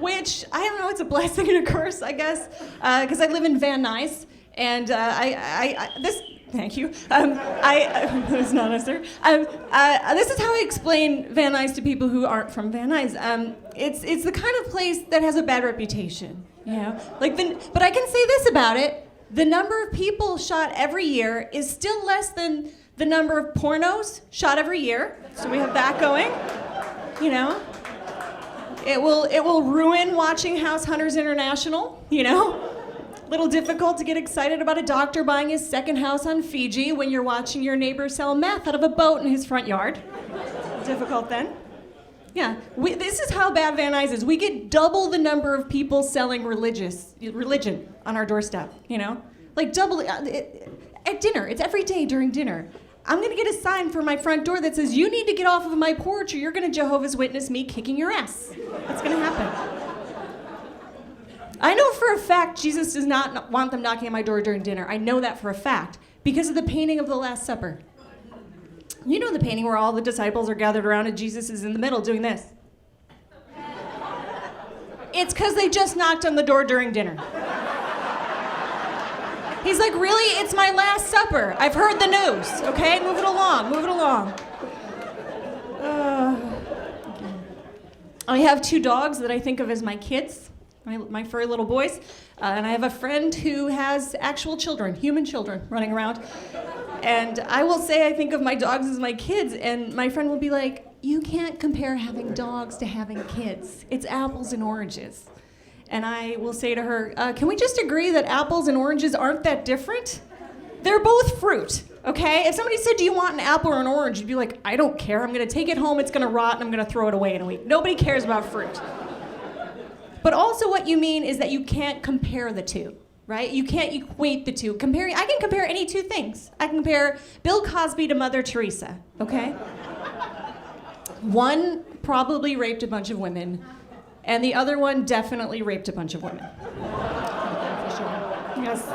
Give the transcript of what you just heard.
which I don't know, it's a blessing and a curse, I guess, because I live in Van Nuys, and thank you. It's not necessary. This is how I explain Van Nuys to people who aren't from Van Nuys. It's the kind of place that has a bad reputation, you know. But I can say this about it: the number of people shot every year is still less than the number of pornos shot every year. So we have that going, you know. It will ruin watching House Hunters International, you know. Little difficult to get excited about a doctor buying his second house on Fiji when you're watching your neighbor sell meth out of a boat in his front yard. Difficult then. Yeah, this is how bad Van Nuys is. We get double the number of people selling religion on our doorstep, you know? Like double, at dinner, it's every day during dinner. I'm gonna get a sign for my front door that says, you need to get off of my porch or you're gonna Jehovah's Witness me kicking your ass. That's gonna happen. I know for a fact Jesus does not want them knocking at my door during dinner. I know that for a fact because of the painting of the Last Supper. You know the painting where all the disciples are gathered around and Jesus is in the middle doing this. It's because they just knocked on the door during dinner. He's like, really? It's my Last Supper. I've heard the news, okay? Move it along. I have 2 dogs that I think of as my kids. My furry little boys, and I have a friend who has actual children, human children, running around. And I will say I think of my dogs as my kids, and my friend will be like, you can't compare having dogs to having kids. It's apples and oranges. And I will say to her, can we just agree that apples and oranges aren't that different? They're both fruit, okay? If somebody said, do you want an apple or an orange? You'd be like, I don't care. I'm gonna take it home, it's gonna rot, and I'm gonna throw it away in a week. Nobody cares about fruit. But also what you mean is that you can't compare the two, right? You can't equate the two. I can compare any 2 things. I can compare Bill Cosby to Mother Teresa, okay? One probably raped a bunch of women, and the other one definitely raped a bunch of women. For sure. Yes.